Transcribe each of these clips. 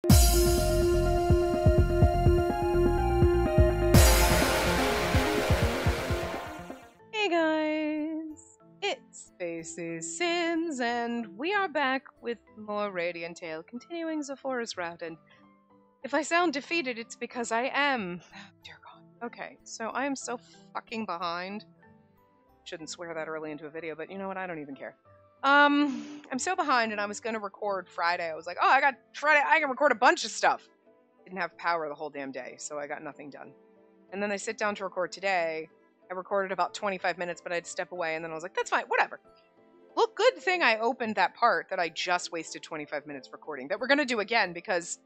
Hey guys, it's Spacey Sims, and we are back with more Radiant Tale, continuing Zephora's route, and if I sound defeated, it's because I am. Dear God. Okay, so I am so fucking behind. Shouldn't swear that early into a video, but you know what, I don't even care. I'm so behind, and I was gonna record Friday. I was like, oh, I got Friday, I can record a bunch of stuff. Didn't have power the whole damn day, so I got nothing done. And then I sit down to record today. I recorded about 25 minutes, but I had to step away, and then I was like, that's fine, whatever. Well, good thing I opened that part that I just wasted 25 minutes recording, that we're going to do again, because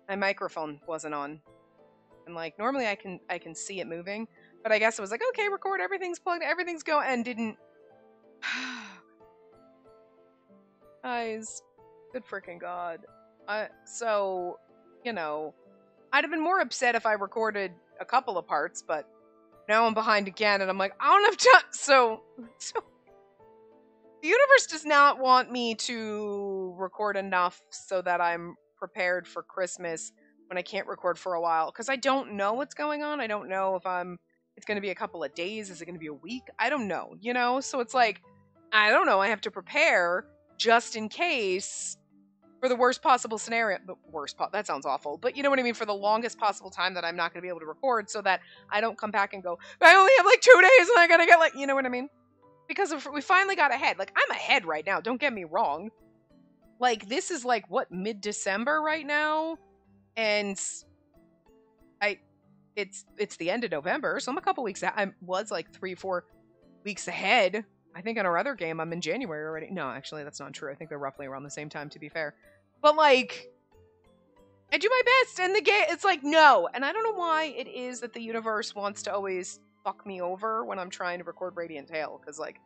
my microphone wasn't on. And, like, normally I can see it moving, but I guess it was like, okay, record, everything's plugged, everything's going, and didn't... Guys, good freaking God. So, you know, I'd have been more upset if I recorded a couple of parts, but now I'm behind again, and I'm like, I don't have time. So the universe does not want me to record enough so that I'm prepared for Christmas when I can't record for a while, because I don't know what's going on. I don't know if it's going to be a couple of days. Is it going to be a week? I don't know, you know? So it's like, I don't know. I have to prepare just in case for the worst possible scenario. That sounds awful, but you know what I mean, for the longest possible time that I'm not going to be able to record, so that I don't come back and go, I only have like 2 days and I gotta get, like, you know what I mean? Because we finally got ahead. Like, I'm ahead right now, don't get me wrong. Like, this is like, what, mid-December right now? And it's the end of November, so I'm a couple weeks out. I was like 3-4 weeks ahead. I think in our other game, I'm in January already. No, actually, that's not true. I think they're roughly around the same time, to be fair. But, like, I do my best, and the game, it's like, no. And I don't know why it is that the universe wants to always fuck me over when I'm trying to record Radiant Tale, because, like,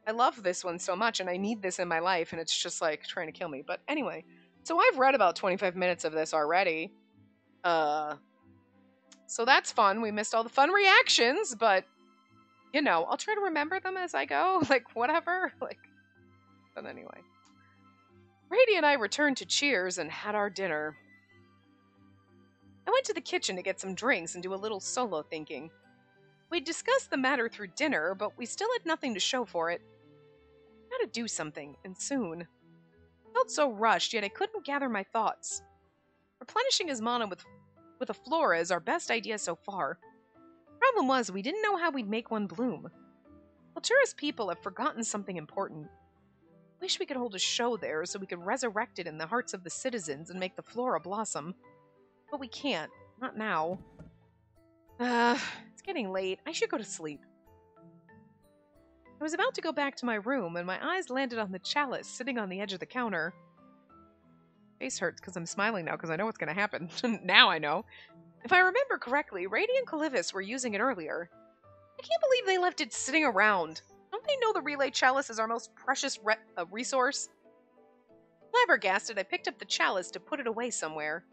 I love this one so much, and I need this in my life, and it's just, like, trying to kill me. But anyway, so I've read about 25 minutes of this already. So that's fun. We missed all the fun reactions, but... you know, I'll try to remember them as I go, like, whatever, like, but anyway. Brady and I returned to Cheers and had our dinner. I went to the kitchen to get some drinks and do a little solo thinking. We'd discussed the matter through dinner, but we still had nothing to show for it. I had to do something, and soon. I felt so rushed, yet I couldn't gather my thoughts. Replenishing his mana with a flora is our best idea so far. Problem was, we didn't know how we'd make one bloom. Altura's people have forgotten something important. Wish we could hold a show there so we could resurrect it in the hearts of the citizens and make the flora blossom. But we can't. Not now. It's getting late. I should go to sleep. I was about to go back to my room when my eyes landed on the chalice sitting on the edge of the counter. Face hurts because I'm smiling now because I know what's going to happen. Now I know. If I remember correctly, Rady and Calivis were using it earlier. I can't believe they left it sitting around. Don't they know the relay chalice is our most precious resource? Flabbergasted, I picked up the chalice to put it away somewhere.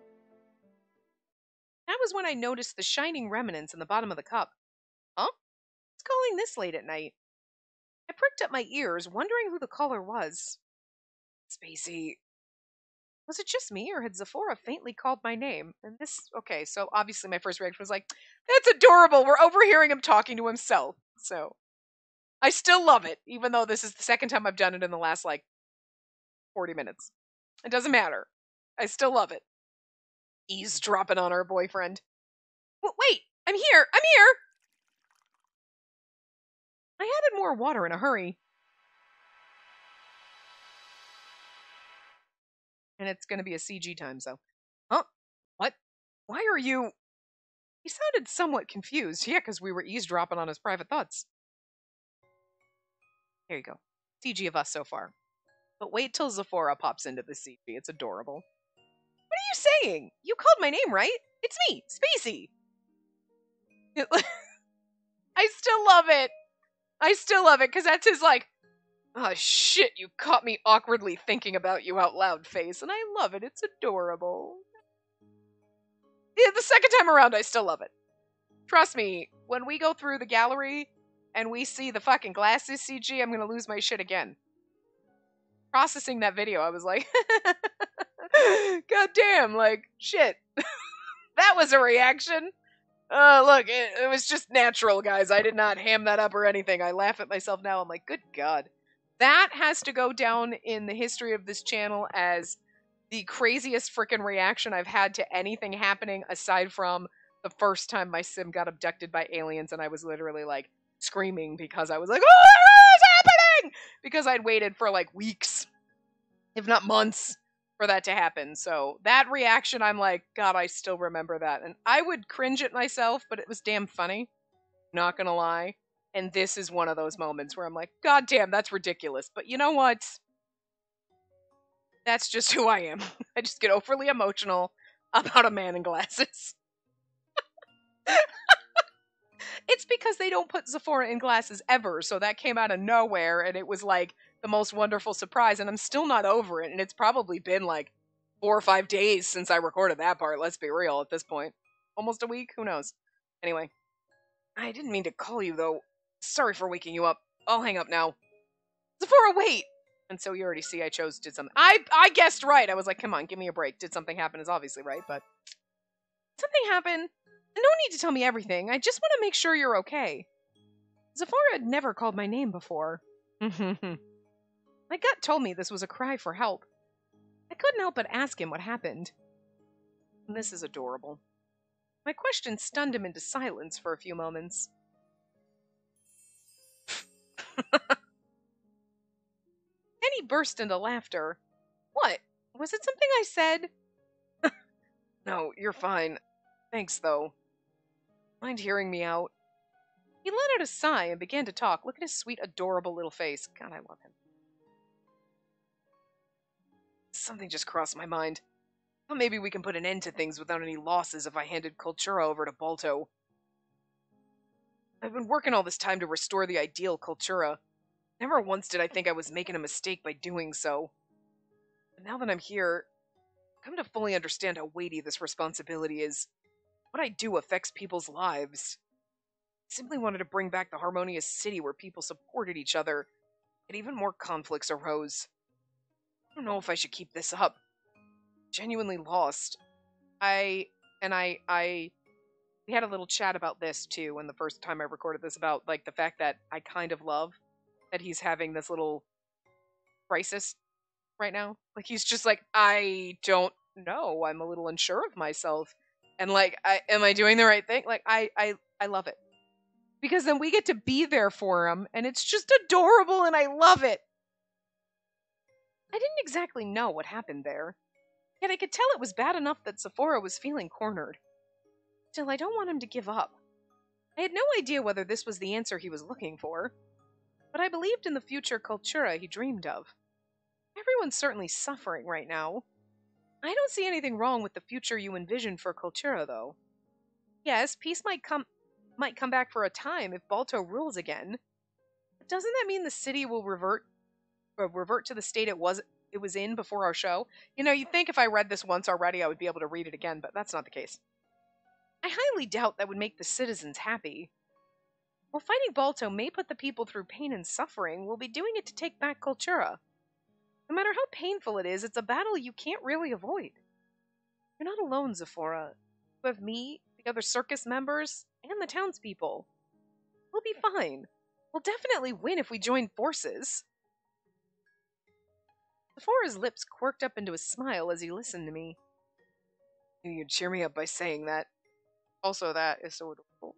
That was when I noticed the shining remnants in the bottom of the cup. Huh? Who's calling this late at night? I pricked up my ears, wondering who the caller was. Spacey. Was it just me, or had Zephora faintly called my name? And this... okay, so obviously my first reaction was like, that's adorable! We're overhearing him talking to himself. So, I still love it, even though this is the second time I've done it in the last, like, 40 minutes. It doesn't matter. I still love it. Eavesdropping on our boyfriend. Wait! I'm here! I'm here! I added more water in a hurry. And it's going to be a CG time, so. Huh? What? Why are you... He sounded somewhat confused. Yeah, because we were eavesdropping on his private thoughts. Here you go. CG of us so far. But wait till Zephora pops into the CG. It's adorable. What are you saying? You called my name, right? It's me, Spacey. I still love it. I still love it, because that's his, like, oh shit, you caught me awkwardly thinking about you out loud face, and I love it. It's adorable. Yeah, the second time around, I still love it. Trust me, when we go through the gallery and we see the fucking glasses CG, I'm gonna lose my shit again. Processing that video, I was like, God damn, like, shit. That was a reaction. Look, it was just natural, guys. I did not ham that up or anything. I laugh at myself now. I'm like, good God. That has to go down in the history of this channel as the craziest freaking reaction I've had to anything happening aside from the first time my sim got abducted by aliens and I was literally like screaming because I was like, oh, what's happening? Because I'd waited for like weeks, if not months, for that to happen. So that reaction, I'm like, God, I still remember that. And I would cringe at myself, but it was damn funny. Not gonna lie. And this is one of those moments where I'm like, God damn, that's ridiculous. But you know what? That's just who I am. I just get overly emotional about a man in glasses. It's because they don't put Zephora in glasses ever, so that came out of nowhere, and it was like the most wonderful surprise, and I'm still not over it, and it's probably been like 4 or 5 days since I recorded that part, let's be real at this point. Almost a week? Who knows? Anyway, I didn't mean to call you, though. Sorry for waking you up. I'll hang up now. Zephora, wait! And so you already see I did something. I guessed right. I was like, come on, give me a break. Did something happen is obviously right, but something happened. No need to tell me everything. I just want to make sure you're okay. Zephora had never called my name before. My gut told me this was a cry for help. I couldn't help but ask him what happened. This is adorable. My question stunned him into silence for a few moments. Then he burst into laughter. What? Was it something I said? No, you're fine. Thanks, though. Mind hearing me out? He let out a sigh and began to talk. Look at his sweet, adorable little face. God, I love him. Something just crossed my mind. Thought maybe we can put an end to things without any losses if I handed Kultura over to Balto. I've been working all this time to restore the ideal Kultura. Never once did I think I was making a mistake by doing so. But now that I'm here, I've come to fully understand how weighty this responsibility is. What I do affects people's lives. I simply wanted to bring back the harmonious city where people supported each other, and even more conflicts arose. I don't know if I should keep this up. I'm genuinely lost. We had a little chat about this too when the first time I recorded this, about like the fact that I kind of love that he's having this little crisis right now. Like he's just like, I don't know. I'm a little unsure of myself. And like, am I doing the right thing? Like I love it. Because then we get to be there for him and it's just adorable and I love it. I didn't exactly know what happened there. Yet I could tell it was bad enough that Zephora was feeling cornered. Still, I don't want him to give up. I had no idea whether this was the answer he was looking for, but I believed in the future Kultura he dreamed of. Everyone's certainly suffering right now. I don't see anything wrong with the future you envision for Kultura, though. Yes, peace might come back for a time if Balto rules again. But doesn't that mean the city will revert to the state it was in before our show? You know, you'd think if I read this once already, I would be able to read it again, but that's not the case. I highly doubt that would make the citizens happy. While fighting Balto may put the people through pain and suffering, we'll be doing it to take back Kultura. No matter how painful it is, it's a battle you can't really avoid. You're not alone, Zephora. You have me, the other circus members, and the townspeople. We'll be fine. We'll definitely win if we join forces. Zephora's lips quirked up into a smile as he listened to me. You'd cheer me up by saying that. Also, that is so adorable.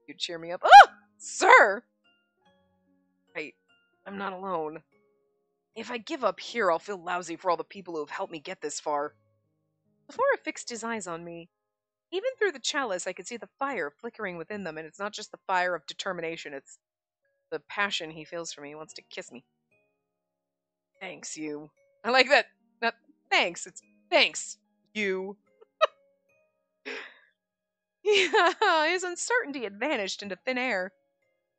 You'd cheer me up. Oh! Sir! I'm not alone. If I give up here, I'll feel lousy for all the people who have helped me get this far. Zephora fixed his eyes on me. Even through the chalice, I could see the fire flickering within them, and it's not just the fire of determination, it's the passion he feels for me. He wants to kiss me. Thanks, you. I like that. Not thanks, it's thanks, you. Yeah, his uncertainty had vanished into thin air.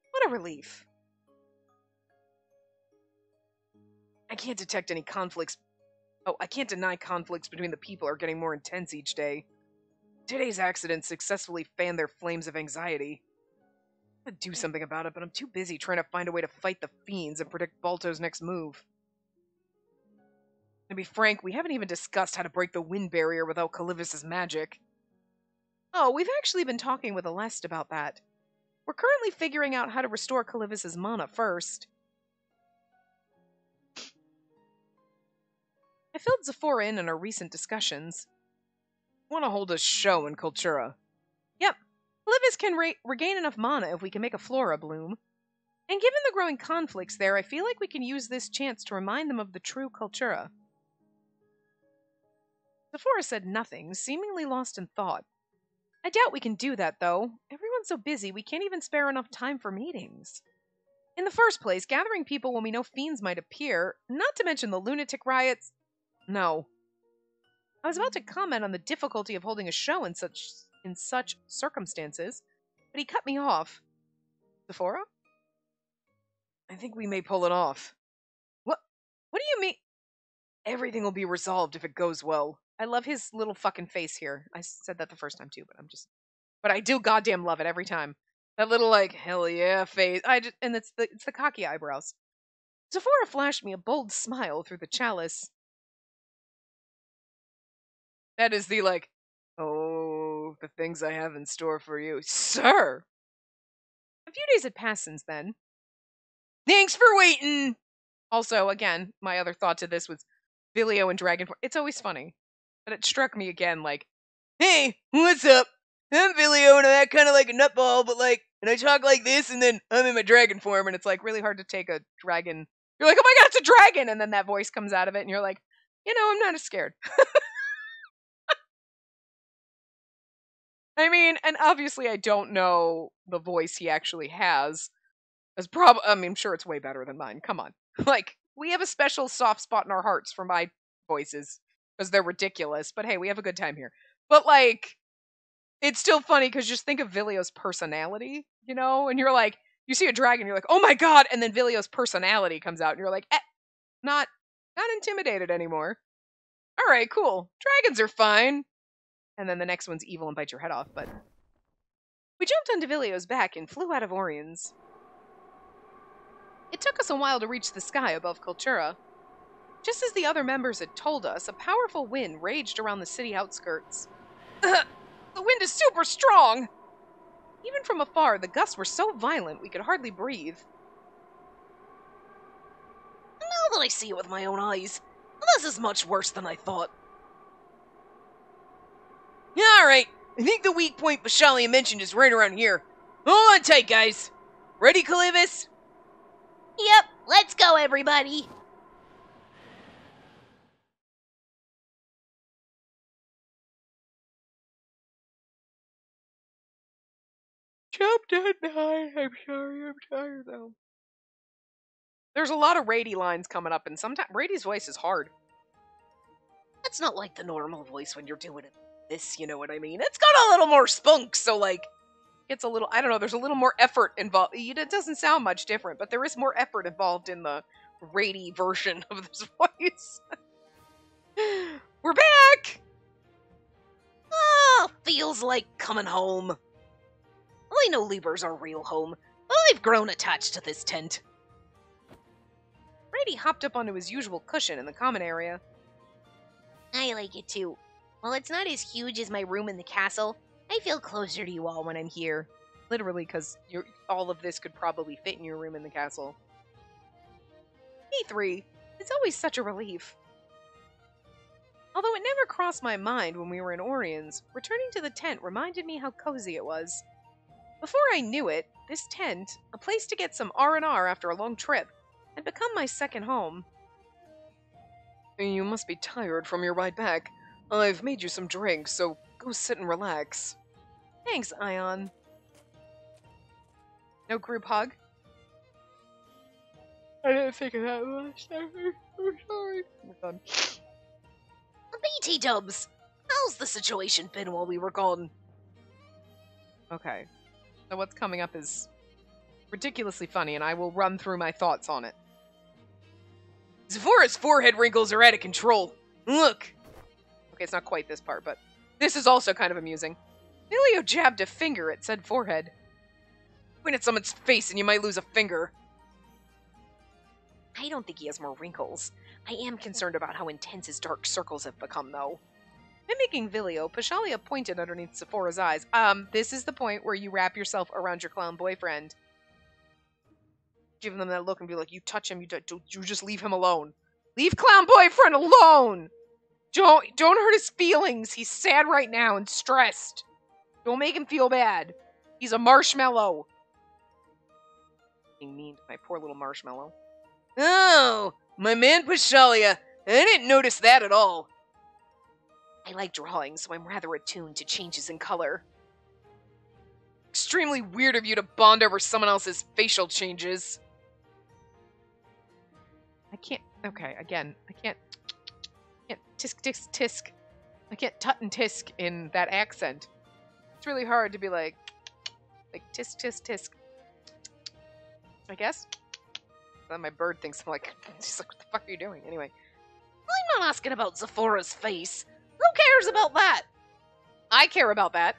What a relief. I can't detect any conflicts. Oh, I can't deny conflicts between the people are getting more intense each day. Today's accident successfully fanned their flames of anxiety. I could do something about it, but I'm too busy trying to find a way to fight the fiends and predict Balto's next move. To be frank, we haven't even discussed how to break the wind barrier without Calivis's magic. Oh, we've actually been talking with Aleste about that. We're currently figuring out how to restore Calivis's mana first. I filled Zephora in on our recent discussions. Want to hold a show in Cultura. Yep. Calivis can regain enough mana if we can make a flora bloom. And given the growing conflicts there, I feel like we can use this chance to remind them of the true Cultura. Zephora said nothing, seemingly lost in thought. I doubt we can do that, though. Everyone's so busy, we can't even spare enough time for meetings. In the first place, gathering people when we know fiends might appear, not to mention the lunatic riots... No. I was about to comment on the difficulty of holding a show in such circumstances, but he cut me off. Zephora? I think we may pull it off. What do you mean? Everything will be resolved if it goes well. I love his little fucking face here. I said that the first time too, but I do goddamn love it every time. That little like hell yeah face. And it's the cocky eyebrows. Zephora flashed me a bold smile through the chalice. That is the like, oh, the things I have in store for you, sir. A few days had passed since then. Thanks for waiting. Also, again, my other thought to this was Vilio and Dragonform. It's always funny. But it struck me again, like, hey, what's up? I'm Vilio, and I'm that kind of like a nutball, but like, and I talk like this, and then I'm in my dragon form, and it's like really hard to take a dragon. You're like, oh my god, it's a dragon! And then that voice comes out of it, and you're like, I'm not as scared. I mean, and obviously I don't know the voice he actually has. I'm sure it's way better than mine. Come on. Like, we have a special soft spot in our hearts for my voices, because they're ridiculous, but hey, we have a good time here. But like, it's still funny because just think of Vilio's personality, and you're like, you see a dragon, you're like, oh my god, and then Vilio's personality comes out, and you're like, not intimidated anymore. All right, cool. Dragons are fine. And then the next one's evil and bites your head off, but... We jumped onto Vilio's back and flew out of Oriens. It took us a while to reach the sky above Cultura. Just as the other members had told us, a powerful wind raged around the city outskirts. The wind is super strong! Even from afar, the gusts were so violent we could hardly breathe. Now that I see it with my own eyes, this is much worse than I thought. Alright, I think the weak point Bashalia mentioned is right around here. Hold on tight, guys. Ready, Calivis? Yep, let's go, everybody. Chapter 9. I'm sorry, I'm tired though. There's a lot of Rady lines coming up, and sometimes Rady's voice is hard. That's not like the normal voice when you're doing it this, you know what I mean? It's got a little more spunk, so like, it's a little, I don't know, there's a little more effort involved. It doesn't sound much different, but there is more effort involved in the Rady version of this voice. We're back! Ah, feels like coming home. I know Lieber's our real home, but I've grown attached to this tent. Rady hopped up onto his usual cushion in the common area. I like it too. While it's not as huge as my room in the castle, I feel closer to you all when I'm here. Literally, because all of this could probably fit in your room in the castle. E3, it's always such a relief. Although it never crossed my mind when we were in Oriens, returning to the tent reminded me how cozy it was. Before I knew it, this tent, a place to get some R&R after a long trip, had become my second home. You must be tired from your ride back. I've made you some drinks, so go sit and relax. Thanks, Ion. No group hug? I didn't think of that last time. I'm sorry. We're done. BT Dubs, how's the situation been while we were gone? Okay. So what's coming up is ridiculously funny, and I will run through my thoughts on it. Zephora's forehead wrinkles are out of control. Look! Okay, it's not quite this part, but this is also kind of amusing. Vilio jabbed a finger at said forehead. Point at someone's face and you might lose a finger. I don't think he has more wrinkles. I am concerned about how intense his dark circles have become, though. Mimicking Vilio, Pashalia pointed underneath Sephora's eyes. This is the point where you wrap yourself around your clown boyfriend. Give them that look and be like, you touch him, you just leave him alone. Leave clown boyfriend alone! Don't hurt his feelings. He's sad right now and stressed. Don't make him feel bad. He's a marshmallow. Being mean to my poor little marshmallow. Oh, my man Pashalia. I didn't notice that at all. I like drawing, so I'm rather attuned to changes in color. Extremely weird of you to bond over someone else's facial changes. I can't. Okay, again, I can't tisk. I can't tut and tisk in that accent. It's really hard to be like tisk. I guess. Then my bird thinks I'm like, she's like, what the fuck are you doing? Anyway. I'm not asking about Sephora's face. Who cares about that? I care about that.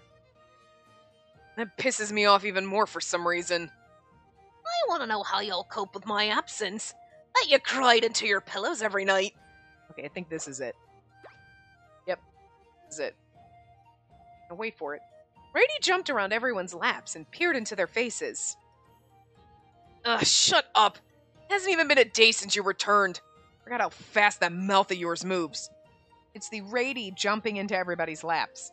That pisses me off even more for some reason. I want to know how you'll cope with my absence. That you cried into your pillows every night. Okay, I think this is it. Yep, this is it. Now wait for it. Rady jumped around everyone's laps and peered into their faces. Ugh, shut up. It hasn't even been a day since you returned. Forgot how fast that mouth of yours moves. It's the Rady jumping into everybody's laps.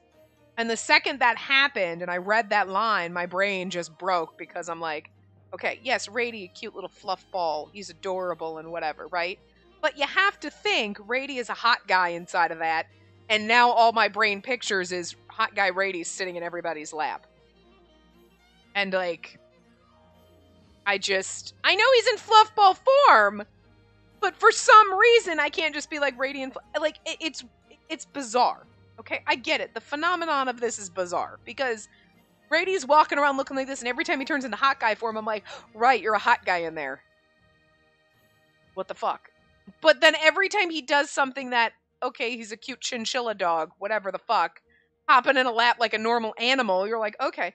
And the second that happened and I read that line, my brain just broke because I'm like, okay, yes, Rady, a cute little fluff ball. He's adorable and whatever, right? But you have to think Rady is a hot guy inside of that. And now all my brain pictures is hot guy Rady sitting in everybody's lap. And like, I know he's in fluff ball form, but for some reason I can't just be like Rady and like, it's bizarre. Okay, I get it. The phenomenon of this is bizarre because Rady's walking around looking like this, and every time he turns into hot guy form, I'm like, right, you're a hot guy in there. What the fuck? But then every time he does something that, okay, he's a cute chinchilla dog, whatever the fuck, hopping in a lap like a normal animal, you're like, okay.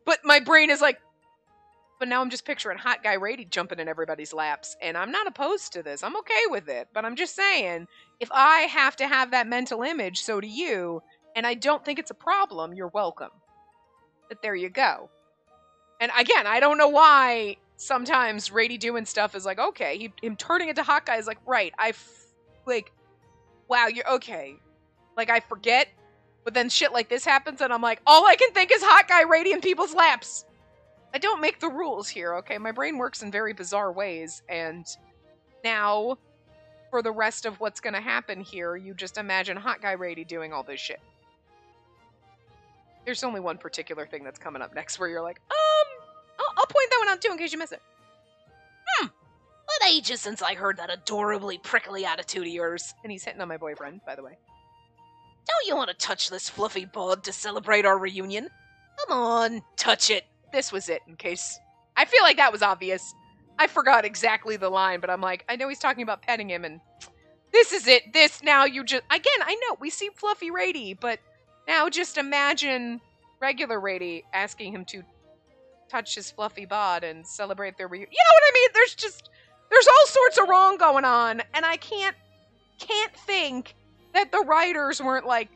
But my brain is like, but now I'm just picturing hot guy Rady jumping in everybody's laps, and I'm not opposed to this. I'm okay with it, but I'm just saying, if I have to have that mental image, so do you, and I don't think it's a problem, you're welcome. But there you go. And again, I don't know why sometimes Rady doing stuff is like, okay, him turning into hot guy is like, right, wow, you're okay. Like, I forget, but then shit like this happens, and I'm like, all I can think is hot guy Rady in people's laps. I don't make the rules here, okay? My brain works in very bizarre ways, and now, for the rest of what's gonna happen here, you just imagine hot guy Rady doing all this shit. There's only one particular thing that's coming up next where you're like, I'll point that one out too in case you miss it. But ages since I heard that adorably prickly attitude of yours. And he's hitting on my boyfriend, by the way. Don't you want to touch this fluffy bod to celebrate our reunion? Come on, touch it. This was it, in case... I feel like that was obvious. I forgot exactly the line, but I'm like, I know he's talking about petting him, and this is it. This, now you just... Again, I know, we see fluffy Rady, but now just imagine regular Rady asking him to touch his fluffy bod and celebrate their reunion. You know what I mean? There's all sorts of wrong going on, and I can't think that the writers weren't like,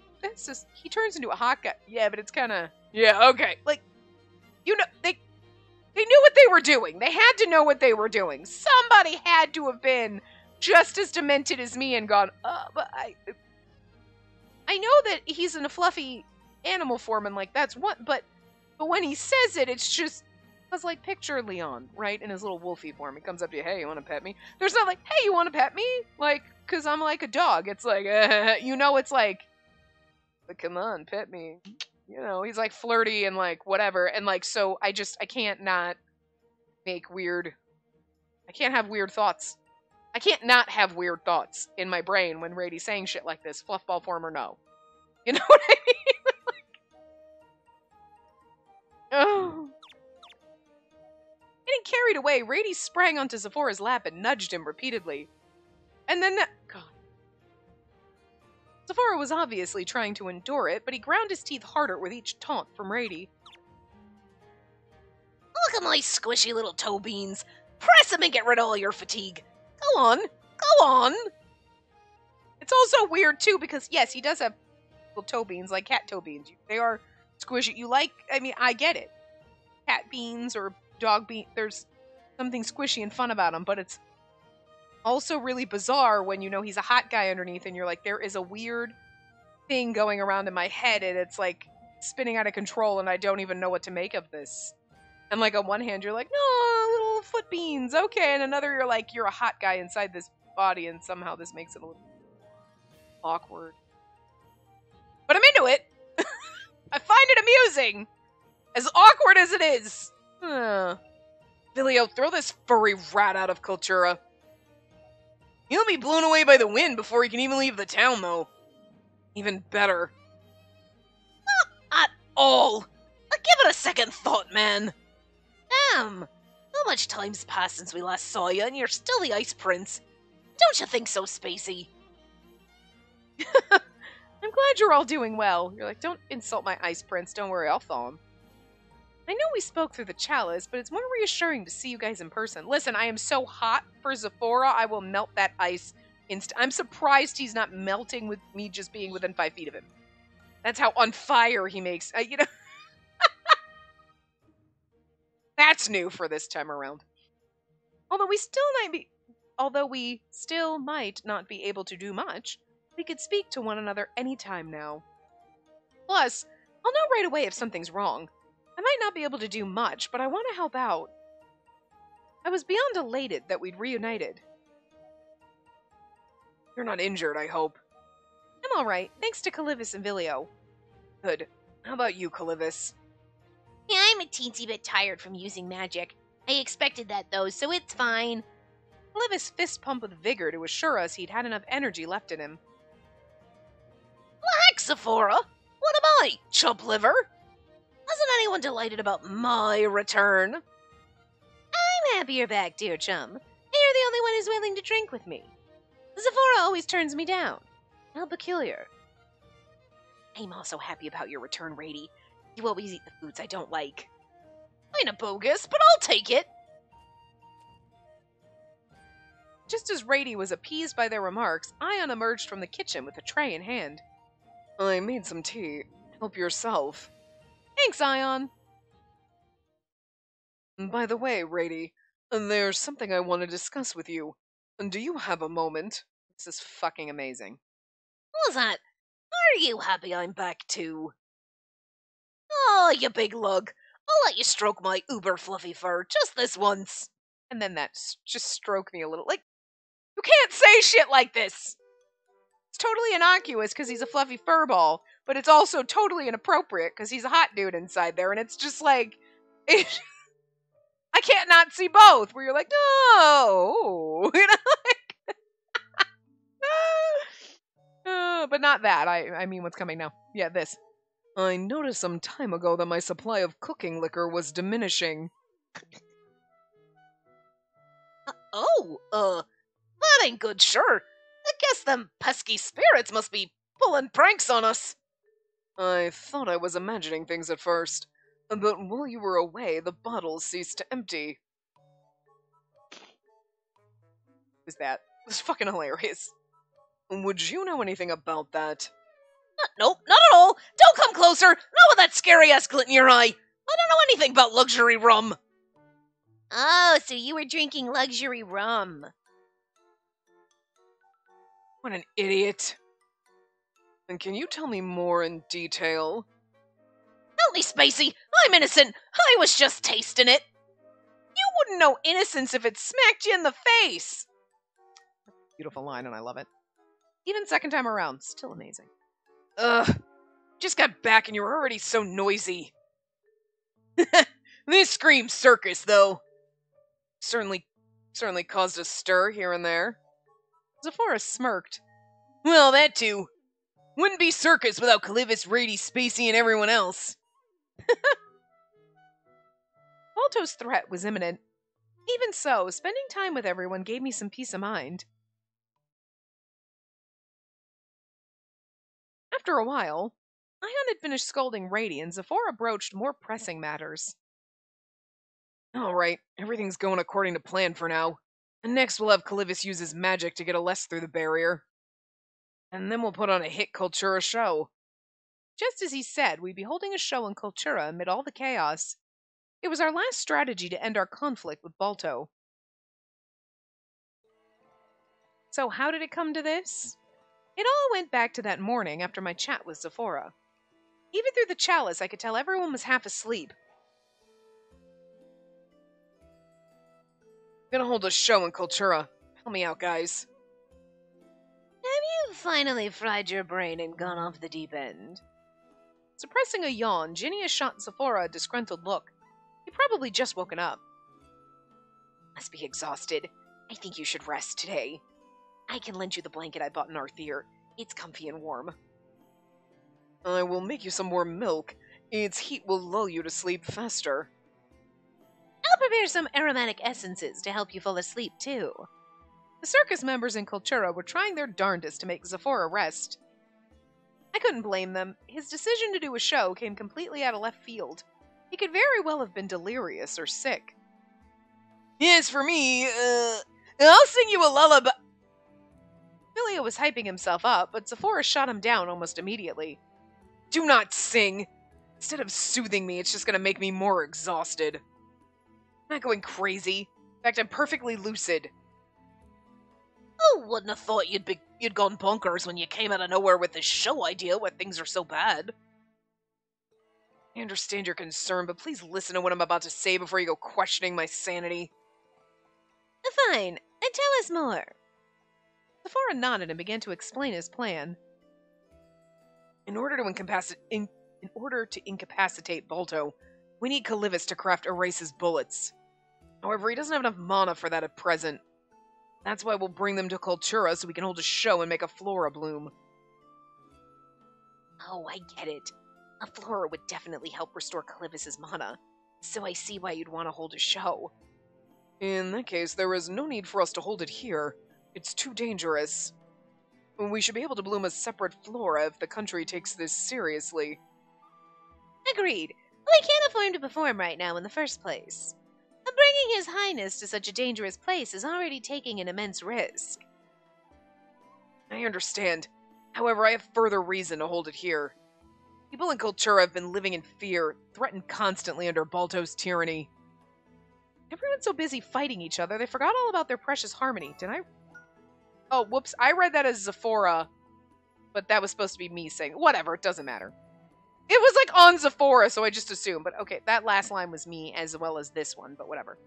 he turns into a hot guy. Yeah, but it's kind of, yeah, okay. Like, you know, they knew what they were doing. They had to know what they were doing. Somebody had to have been just as demented as me and gone, but I know that he's in a fluffy animal form and like that's what, but when he says it, it's just, I was like, picture Leon, right? In his little wolfie form. He comes up to you, hey, you want to pet me? There's not like, hey, you want to pet me? Like, cause I'm like a dog. It's like, you know, it's like, but come on, pet me. You know, he's like flirty and like whatever. And like, so I can't not make weird, I can't have weird thoughts. I can't not have weird thoughts in my brain when Rady's saying shit like this, fluffball form or no. You know what I mean? Oh. Getting carried away, Rady sprang onto Sephora's lap and nudged him repeatedly. And then God. Sephora was obviously trying to endure it, but he ground his teeth harder with each taunt from Rady. Look at my squishy little toe beans. Press him and get rid of all your fatigue. Go on. Go on. It's also weird, too, because, yes, he does have little toe beans, like cat toe beans. They are squishy. I mean, I get it. Cat beans or dog beans, there's something squishy and fun about them, but it's also really bizarre when you know he's a hot guy underneath and you're like, there is a weird thing going around in my head and it's like spinning out of control and I don't even know what to make of this. And like on one hand you're like, no, little foot beans, okay, and another you're like, you're a hot guy inside this body and somehow this makes it a little awkward. But I'm into it. I find it amusing. As awkward as it is. Vilio, throw this furry rat out of Kultura. He'll be blown away by the wind before he can even leave the town, though. Even better. Not at all. Give it a second thought, man. Damn! How much time's passed since we last saw you, and you're still the Ice Prince? Don't you think so, Spacey? I'm glad you're all doing well. You're like, don't insult my Ice Prince. Don't worry, I'll thaw him. I know we spoke through the chalice, but it's more reassuring to see you guys in person. Listen, I am so hot for Zephora, I will melt that ice I'm surprised he's not melting with me just being within 5 feet of him. That's how on fire he makes, you know. That's new for this time around. Although we still might not be able to do much, we could speak to one another anytime now. Plus, I'll know right away if something's wrong. I might not be able to do much, but I want to help out. I was beyond elated that we'd reunited. You're not injured, I hope. I'm alright, thanks to Calivis and Vilio. Good. How about you, Calivis? Yeah, I'm a teensy bit tired from using magic. I expected that, though, so it's fine. Calivis fist pumped with vigor to assure us he'd had enough energy left in him. Well, heck, Zephora! What am I, chump liver? Wasn't anyone delighted about my return? I'm happy you're back, dear chum. You're the only one who's willing to drink with me. Zephora always turns me down. How peculiar. I'm also happy about your return, Rady. You always eat the foods I don't like. Kinda bogus, but I'll take it. Just as Rady was appeased by their remarks, Ion emerged from the kitchen with a tray in hand. I made some tea. Help yourself. Thanks, Ion. By the way, Rady, there's something I want to discuss with you. Do you have a moment? This is fucking amazing. What was that? Are you happy I'm back too? Oh, you big lug. I'll let you stroke my uber fluffy fur just this once. And then that just stroked me a little. Like, you can't say shit like this. It's totally innocuous because he's a fluffy fur ball, but it's also totally inappropriate because he's a hot dude inside there, and it's just like... I can't not see both, where you're like, no! You know, like... but not that. I mean what's coming now. Yeah, this. I noticed some time ago that my supply of cooking liquor was diminishing. That ain't good, sure. I guess them pesky spirits must be pulling pranks on us. I thought I was imagining things at first, but while you were away, the bottles ceased to empty. Is that? It was fucking hilarious. Would you know anything about that? Nope, not at all. Don't come closer. Not with that scary-ass glint in your eye. I don't know anything about luxury rum. Oh, so you were drinking luxury rum. What an idiot. And can you tell me more in detail? Help me, Spacey. I'm innocent. I was just tasting it. You wouldn't know innocence if it smacked you in the face. Beautiful line, and I love it. Even second time around, still amazing. Ugh. Just got back and you were already so noisy. This screams circus, though. Certainly caused a stir here and there. Zephora smirked. Well, that too. Wouldn't be circus without Calivis, Rady, Spacey, and everyone else. Balto's threat was imminent. Even so, spending time with everyone gave me some peace of mind. After a while, Ion had finished scolding Rady, and Zephora broached more pressing matters. Alright, everything's going according to plan for now. And next we'll have Calivis use his magic to get Aless through the barrier. And then we'll put on a hit Kultura show. Just as he said, we'd be holding a show in Kultura amid all the chaos. It was our last strategy to end our conflict with Balto. So how did it come to this? It all went back to that morning after my chat with Zephora. Even through the chalice, I could tell everyone was half asleep. I'm gonna hold a show in Kultura. Help me out, guys. Have you finally fried your brain and gone off the deep end? Suppressing a yawn, Ginny shot Zephora a disgruntled look. He'd probably just woken up. Must be exhausted. I think you should rest today. I can lend you the blanket I bought in Arthur. It's comfy and warm. I will make you some warm milk. Its heat will lull you to sleep faster. I'll prepare some aromatic essences to help you fall asleep, too. The circus members in Kultura were trying their darndest to make Zephora rest. I couldn't blame them. His decision to do a show came completely out of left field. He could very well have been delirious or sick. Yes, for me, I'll sing you a lullaby. Filia was hyping himself up, but Zephora shot him down almost immediately. Do not sing! Instead of soothing me, it's just gonna make me more exhausted. I'm not going crazy. In fact, I'm perfectly lucid. Oh, wouldn't have thought you'd gone bonkers when you came out of nowhere with this show idea where things are so bad. I understand your concern, but please listen to what I'm about to say before you go questioning my sanity. Fine, and tell us more. Zephora nodded and began to explain his plan. In order to incapacitate Balto, we need Calyvus to craft Erase's bullets. However, he doesn't have enough mana for that at present. That's why we'll bring them to Kultura so we can hold a show and make a flora bloom. Oh, I get it. A flora would definitely help restore Calyvus's mana, so I see why you'd want to hold a show. In that case, there is no need for us to hold it here. It's too dangerous. We should be able to bloom a separate flora if the country takes this seriously. Agreed. Well, I can't afford to perform right now in the first place. Bringing His Highness to such a dangerous place is already taking an immense risk. I understand. However, I have further reason to hold it here. People in Kultura have been living in fear, threatened constantly under Balto's tyranny. Everyone's so busy fighting each other, they forgot all about their precious harmony. Did I? Oh, whoops. I read that as Zephora, but that was supposed to be me saying, whatever, it doesn't matter. It was like on Zephora, so I just assumed. But okay, that last line was me as well as this one, but whatever.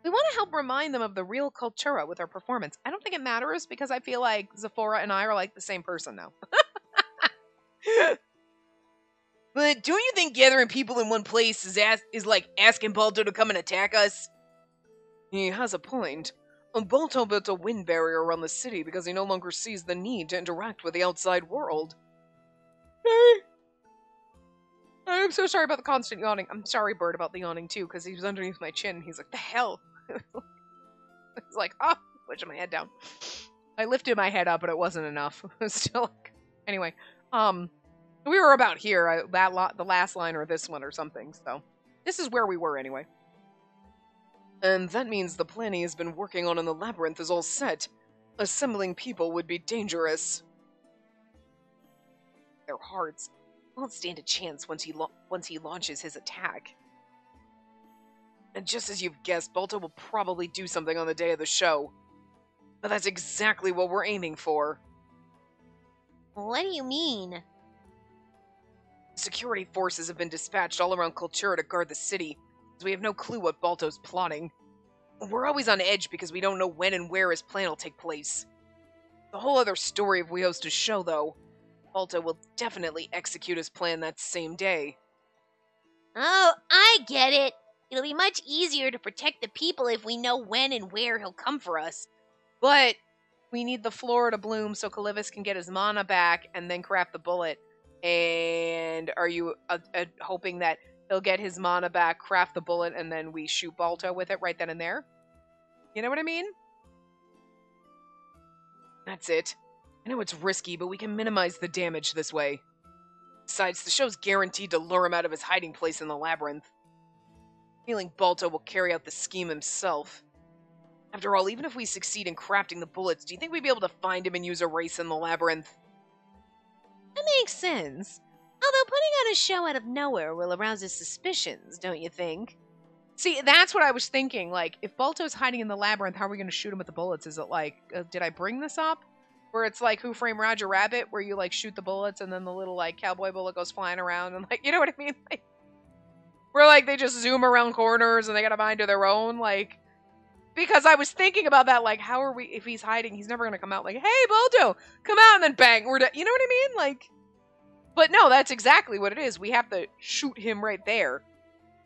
We want to help remind them of the real Kultura with our performance. I don't think it matters because I feel like Zephora and I are like the same person now. But don't you think gathering people in one place is like asking Balto to come and attack us? He has a point. Balto built a wind barrier around the city because he no longer sees the need to interact with the outside world. I'm so sorry about the constant yawning. I'm sorry, Bird, about the yawning too, because he was underneath my chin. He's like, the hell? It's like, oh, pushing my head down. I lifted my head up, but it wasn't enough. It was still like... Anyway, we were about here, the last line or this one or something, so this is where we were anyway. And that means the plan he has been working on in the labyrinth is all set. Assembling people would be dangerous. Their hearts won't stand a chance once he launches his attack. And just as you've guessed, Balto will probably do something on the day of the show. But that's exactly what we're aiming for. What do you mean? Security forces have been dispatched all around Kultura to guard the city, as we have no clue what Balto's plotting. We're always on edge because we don't know when and where his plan will take place. The whole other story if we host a show, though. Balto will definitely execute his plan that same day. Oh, I get it. It'll be much easier to protect the people if we know when and where he'll come for us. But we need the flora to bloom so Calyvus can get his mana back and then craft the bullet. And are you hoping that he'll get his mana back, craft the bullet, and then we shoot Balto with it right then and there? You know what I mean? That's it. I know it's risky, but we can minimize the damage this way. Besides, the show's guaranteed to lure him out of his hiding place in the labyrinth. Feeling Balto will carry out the scheme himself. After all, even if we succeed in crafting the bullets, do you think we'd be able to find him and use a race in the labyrinth? That makes sense. Although putting on a show out of nowhere will arouse his suspicions, don't you think? See, that's what I was thinking. Like, if Balto's hiding in the labyrinth, how are we going to shoot him with the bullets? Is it like, did I bring this up? Where it's like Who Framed Roger Rabbit, where you like shoot the bullets and then the little like cowboy bullet goes flying around and like, you know what I mean? Like, where like they just zoom around corners and they got a mind of their own. Like, because I was thinking about that, like, how are we, if he's hiding, he's never going to come out like, hey, Balto, come out, and then bang, we're done. You know what I mean? Like, but no, that's exactly what it is. We have to shoot him right there.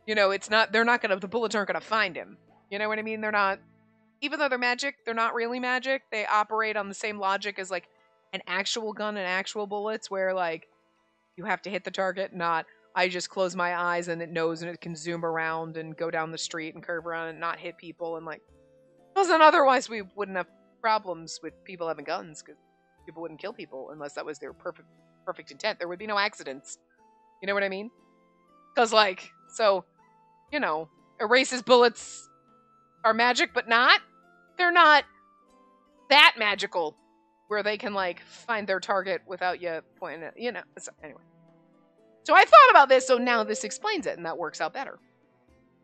You know, it's not, they're not going to, the bullets aren't going to find him. You know what I mean? They're not, even though they're magic, they're not really magic. They operate on the same logic as, like, an actual gun and actual bullets, where, like, you have to hit the target, not, I just close my eyes and it knows and it can zoom around and go down the street and curve around and not hit people and, like, because then otherwise we wouldn't have problems with people having guns, because people wouldn't kill people unless that was their perfect intent. There would be no accidents. You know what I mean? Because, like, so, you know, erases bullets are magic, but not. They're not that magical where they can, like, find their target without you pointing it, you know. So, anyway. So I thought about this, so now this explains it, and that works out better.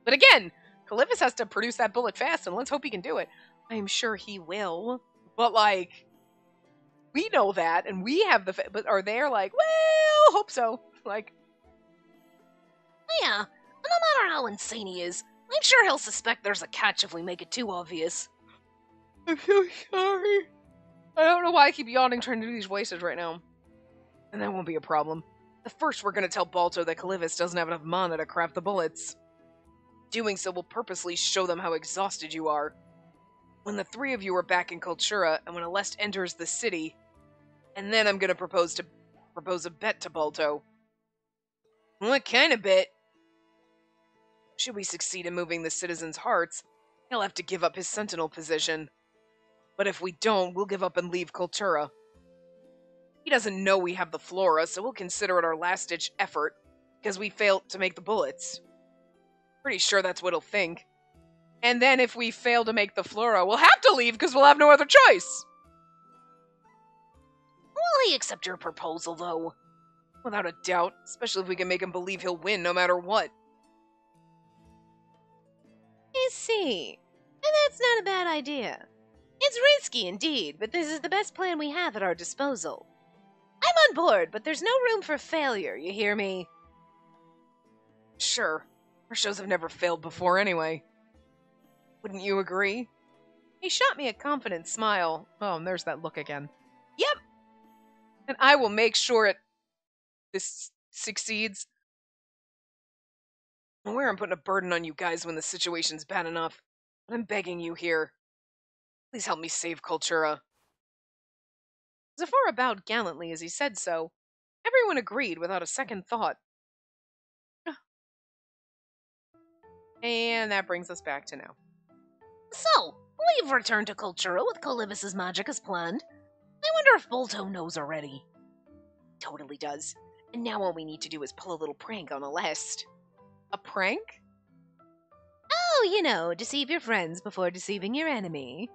But again, Calyphus has to produce that bullet fast, and let's hope he can do it. I'm sure he will. But, like, we know that, and we have the... but are they like, well, hope so. Like... Yeah, and no matter how insane he is, I'm sure he'll suspect there's a catch if we make it too obvious. I'm so sorry. I don't know why I keep yawning trying to do these voices right now. And that won't be a problem. At first, we're going to tell Balto that Calyphus doesn't have enough mana to craft the bullets. Doing so will purposely show them how exhausted you are. When the three of you are back in Cultura, and when Aleste enters the city, and then I'm going to propose a bet to Balto. What kind of bet? Should we succeed in moving the citizens' hearts, he'll have to give up his sentinel position. But if we don't, we'll give up and leave Cultura. He doesn't know we have the flora, so we'll consider it our last-ditch effort, because we failed to make the bullets. Pretty sure that's what he'll think. And then if we fail to make the flora, we'll have to leave because we'll have no other choice. Will he accept your proposal, though? Without a doubt, especially if we can make him believe he'll win no matter what. I see. And that's not a bad idea. It's risky indeed, but this is the best plan we have at our disposal. I'm on board, but there's no room for failure, you hear me? Sure. Our shows have never failed before anyway. Wouldn't you agree? He shot me a confident smile. Oh, and there's that look again. Yep. And I will make sure this succeeds. I'm aware I'm putting a burden on you guys when the situation's bad enough, but I'm begging you here. Please help me save Cultura. Zafora bowed gallantly as he said so. Everyone agreed without a second thought. And that brings us back to now. So, we've returned to Cultura with Calyphus's magic as planned. I wonder if Balto knows already. Totally does. And now all we need to do is pull a little prank on Aleste. A prank? Oh, you know, deceive your friends before deceiving your enemy.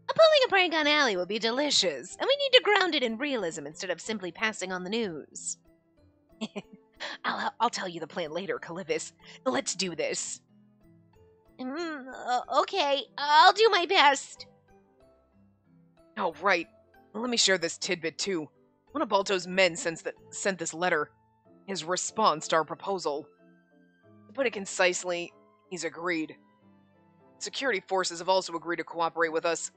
Pulling a prank on Allie will be delicious, and we need to ground it in realism instead of simply passing on the news. I'll tell you the plan later, Calyphus. Let's do this. Okay, I'll do my best. Oh, right. Well, let me share this tidbit, too. One of Balto's men sent this letter. His response to our proposal. To put it concisely, he's agreed. Security forces have also agreed to cooperate with us.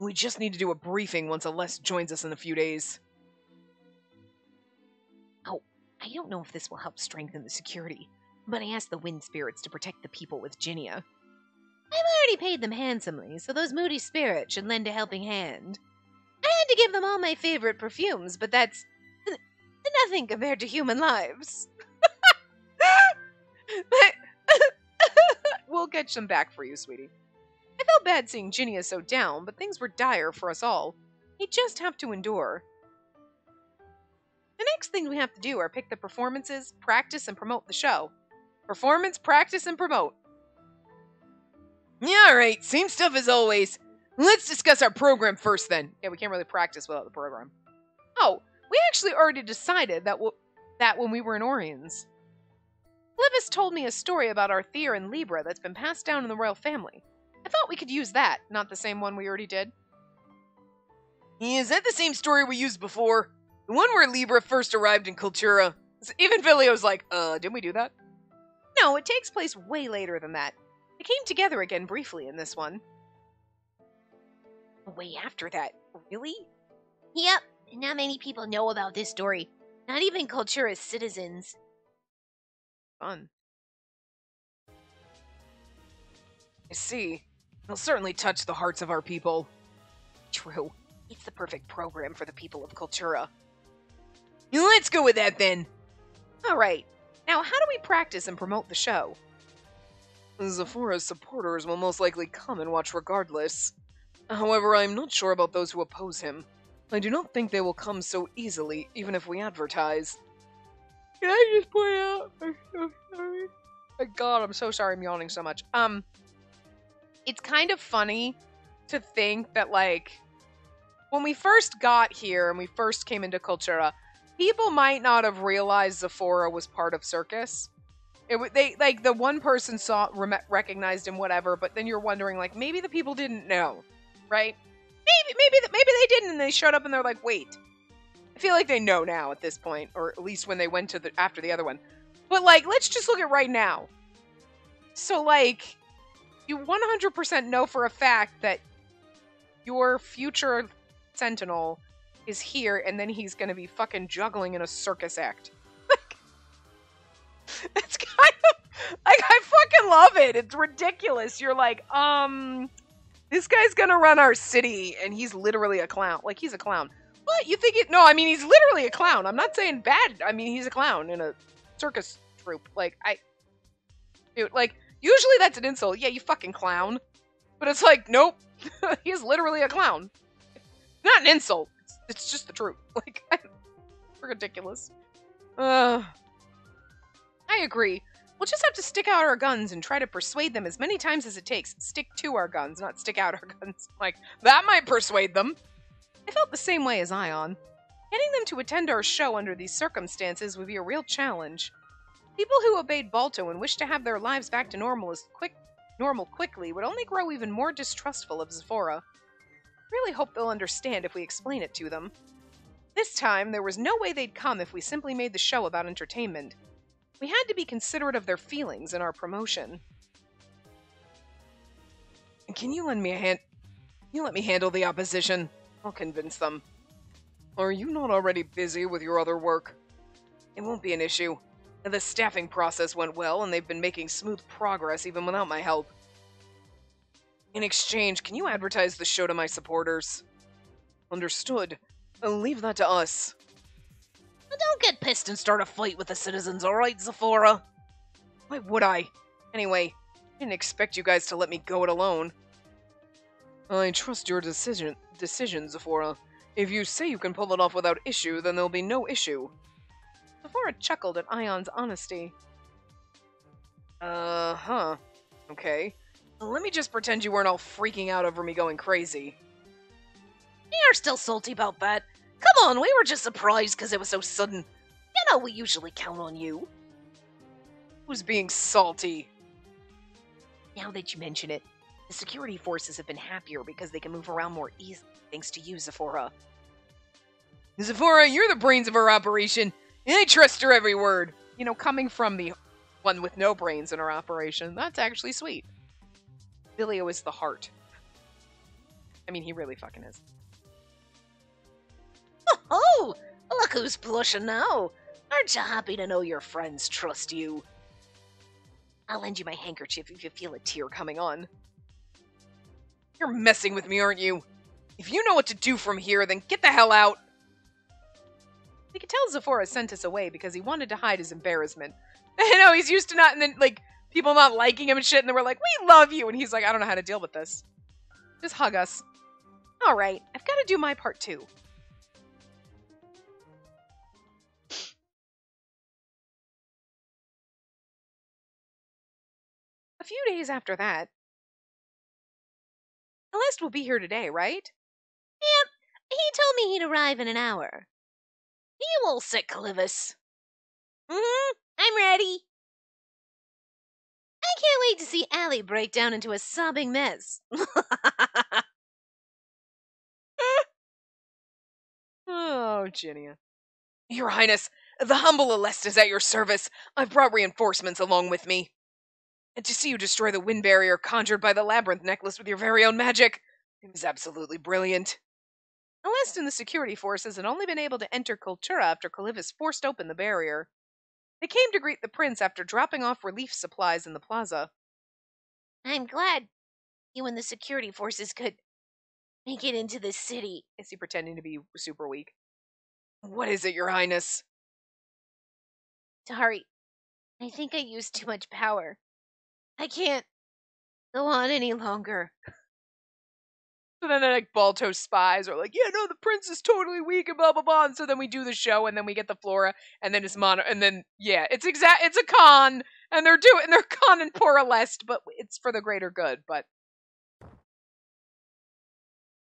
We just need to do a briefing once Aleste joins us in a few days. Oh, I don't know if this will help strengthen the security, but I asked the wind spirits to protect the people with Ginia. I've already paid them handsomely, so those moody spirits should lend a helping hand. I had to give them all my favorite perfumes, but that's nothing compared to human lives. We'll get some back for you, sweetie. I felt bad seeing Ginia so down, but things were dire for us all. He'd just have to endure. The next thing we have to do are pick the performances, practice, and promote the show. Performance, practice, and promote. Yeah, alright, same stuff as always. Let's discuss our program first then. Yeah, we can't really practice without the program. Oh, we actually already decided that when we were in Orions. Livis told me a story about Arthur and Libra that's been passed down in the royal family. I thought we could use that, not the same one we already did. Is that the same story we used before? The one where Libra first arrived in Cultura? Even Vilio's like, didn't we do that? No, it takes place way later than that. They came together again briefly in this one. Way after that, really? Yep, not many people know about this story. Not even Cultura's citizens. Fun. I see. It'll certainly touch the hearts of our people. True. It's the perfect program for the people of Cultura. Let's go with that then. Alright. Now, how do we practice and promote the show? Zephora's supporters will most likely come and watch regardless. However, I'm not sure about those who oppose him. I do not think they will come so easily, even if we advertise. Can I just point out? I'm so sorry. My God, I'm so sorry I'm yawning so much. It's kind of funny to think that, like, when we first got here and we first came into Cultura, people might not have realized Zephora was part of Circus. They like the one person recognized him, whatever, but then you're wondering, like, maybe the people didn't know, right? Maybe they didn't, and they showed up and they're like, wait. I feel like they know now at this point, or at least when they went to after the other one. But, like, let's just look at right now. So, like, you 100% know for a fact that your future Sentinel is here, and then he's gonna be fucking juggling in a circus act. It's kind of, like, I fucking love it. It's ridiculous. You're like, this guy's gonna run our city, and he's literally a clown. Like, he's a clown. What? You think it? No, I mean, he's literally a clown. I'm not saying bad. I mean, he's a clown in a circus troupe. Like, dude, like, usually that's an insult. Yeah, you fucking clown. But it's like, nope. He's literally a clown. Not an insult. It's just the truth. Like, ridiculous. I agree. We'll just have to stick out our guns and try to persuade them as many times as it takes. Stick to our guns, not stick out our guns. Like, that might persuade them. I felt the same way as Ion. Getting them to attend our show under these circumstances would be a real challenge. People who obeyed Balto and wished to have their lives back to normal quickly would only grow even more distrustful of Zephora. Really hope they'll understand if we explain it to them. This time, there was no way they'd come if we simply made the show about entertainment. We had to be considerate of their feelings in our promotion. Can you lend me a hand? You let me handle the opposition. I'll convince them. Are you not already busy with your other work? It won't be an issue. The staffing process went well, and they've been making smooth progress even without my help. In exchange, can you advertise the show to my supporters? Understood. Leave that to us. Don't get pissed and start a fight with the citizens, alright, Zephora? Why would I? Anyway, I didn't expect you guys to let me go it alone. I trust your decision, Zephora. If you say you can pull it off without issue, then there'll be no issue. Zephora chuckled at Ion's honesty. Uh-huh. Okay. Let me just pretend you weren't all freaking out over me going crazy. You're still salty about that. Come on, we were just surprised because it was so sudden. You know we usually count on you. Who's being salty? Now that you mention it, the security forces have been happier because they can move around more easily thanks to you, Zephora. Zephora, you're the brains of our operation, and I trust your every word. You know, coming from the one with no brains in our operation, that's actually sweet. Vilio is the heart. I mean, he really fucking is. Oh, look who's blushing now. Aren't you happy to know your friends trust you? I'll lend you my handkerchief if you feel a tear coming on. You're messing with me, aren't you? If you know what to do from here, then get the hell out. We could tell Zephora sent us away because he wanted to hide his embarrassment. I know, he's used to not, and then, like, people not liking him and shit, and they were like, we love you, and he's like, I don't know how to deal with this. Just hug us. Alright, I've got to do my part too. A few days after that, Celeste will be here today, right? Yep, he told me he'd arrive in an hour. You all set, Calivis? I'm ready. I can't wait to see Allie break down into a sobbing mess. Oh, Ginia. Your Highness, the humble Aleste is at your service. I've brought reinforcements along with me. And to see you destroy the wind barrier conjured by the labyrinth necklace with your very own magic, it was absolutely brilliant. Aleste and the security forces had only been able to enter Kultura after Calivis forced open the barrier. They came to greet the prince after dropping off relief supplies in the plaza. I'm glad you and the security forces could make it into the city. Is he pretending to be super weak? What is it, Your Highness? Sorry, I think I used too much power. I can't go on any longer. So then, like, Balto spies are like, yeah, no, the prince is totally weak and blah, blah, blah. And so then we do the show and then we get the Flora and then it's and then, yeah, it's a con and they're conning poor Aleste, but it's for the greater good, but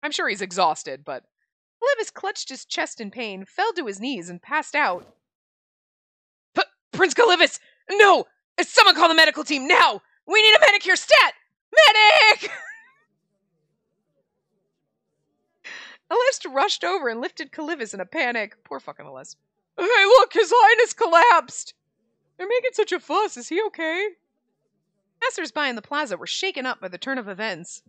I'm sure he's exhausted, but Calivis clutched his chest in pain, fell to his knees, and passed out. Prince Calivis! No! Someone call the medical team now! We need a medic here stat! Medic! Aleste rushed over and lifted Calivis in a panic. Poor fucking Aleste. Hey, look, His Highness collapsed! They're making such a fuss. Is he okay? Passers-by in the plaza were shaken up by the turn of events.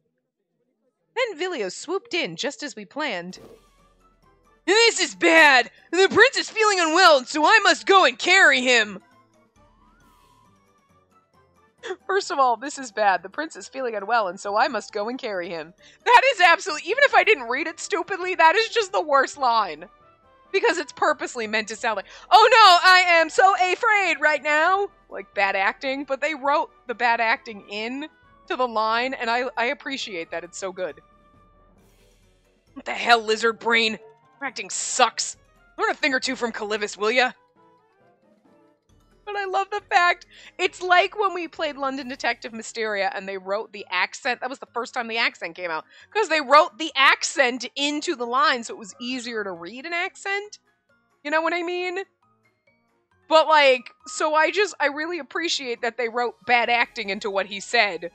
Then Vilio swooped in just as we planned. This is bad! The prince is feeling unwell, so I must go and carry him! First of all, this is bad. The prince is feeling unwell, and so I must go and carry him. That is absolutely, even if I didn't read it stupidly, that is just the worst line. Because it's purposely meant to sound like, oh no, I am so afraid right now! Like bad acting, but they wrote the bad acting in to the line, and I appreciate that. It's so good. What the hell, lizard brain? Your acting sucks. Learn a thing or two from Calivis, will ya? But I love the fact, it's like when we played London Detective Mysteria and they wrote the accent. That was the first time the accent came out. Because they wrote the accent into the line so it was easier to read an accent. You know what I mean? But like, so I really appreciate that they wrote bad acting into what he said.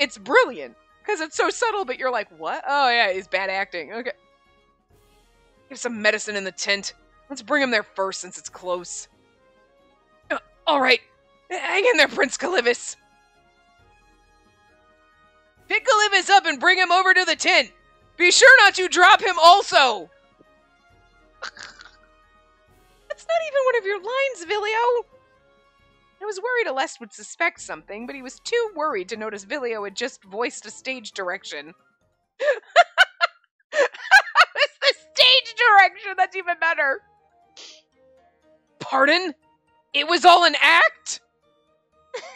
It's brilliant. Because it's so subtle, but you're like, what? Oh yeah, it's bad acting. Okay. Give some medicine in the tent. Let's bring him there first since it's close. Alright, hang in there, Prince Calivis. Pick Calivis up and bring him over to the tent. Be sure not to drop him also. That's not even one of your lines, Vilio. I was worried Aleste would suspect something, but he was too worried to notice Vilio had just voiced a stage direction. It's the stage direction that's even better. Pardon? It was all an act?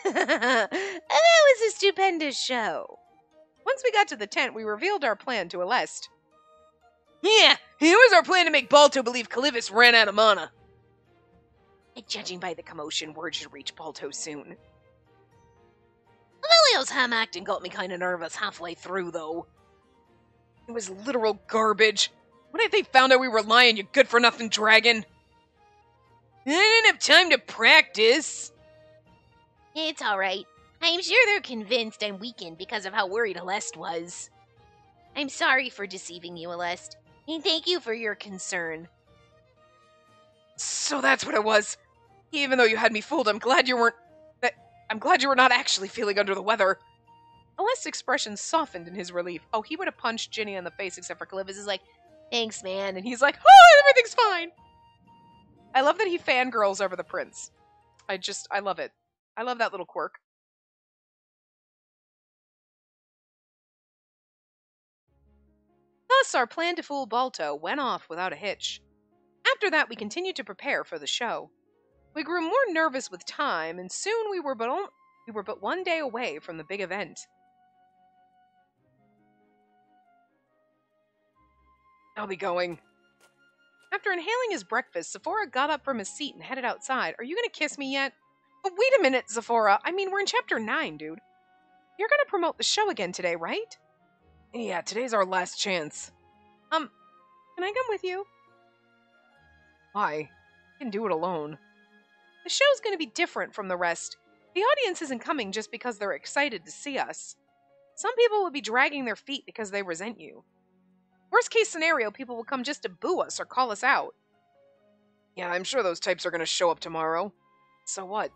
That was a stupendous show. Once we got to the tent, we revealed our plan to Aleste. Yeah, it was our plan to make Balto believe Calivis ran out of mana. And judging by the commotion, word should reach Balto soon. Vilio's ham acting got me kind of nervous halfway through, though. It was literal garbage. What if they found out we were lying, you good-for-nothing dragon? I didn't have time to practice. It's alright. I'm sure they're convinced I'm weakened because of how worried Aleste was. I'm sorry for deceiving you, Aleste, and thank you for your concern. So that's what it was. Even though you had me fooled, I'm glad you were not actually feeling under the weather. Aleste's expression softened in his relief. Oh, he would have punched Ginny in the face except for Calivis is like, thanks, man. And he's like, oh, everything's fine. I love that he fangirls over the prince. I love it. I love that little quirk. Thus, our plan to fool Balto went off without a hitch. After that, we continued to prepare for the show. We grew more nervous with time, and soon we were but one day away from the big event. I'll be going. After inhaling his breakfast, Zephora got up from his seat and headed outside. Are you gonna kiss me yet? Oh, wait a minute, Zephora. I mean, we're in chapter 9, dude. You're gonna promote the show again today, right? Yeah, today's our last chance. Can I come with you? Why? I can do it alone. The show's gonna be different from the rest. The audience isn't coming just because they're excited to see us. Some people will be dragging their feet because they resent you. Worst case scenario, people will come just to boo us or call us out. Yeah, I'm sure those types are gonna show up tomorrow. So what?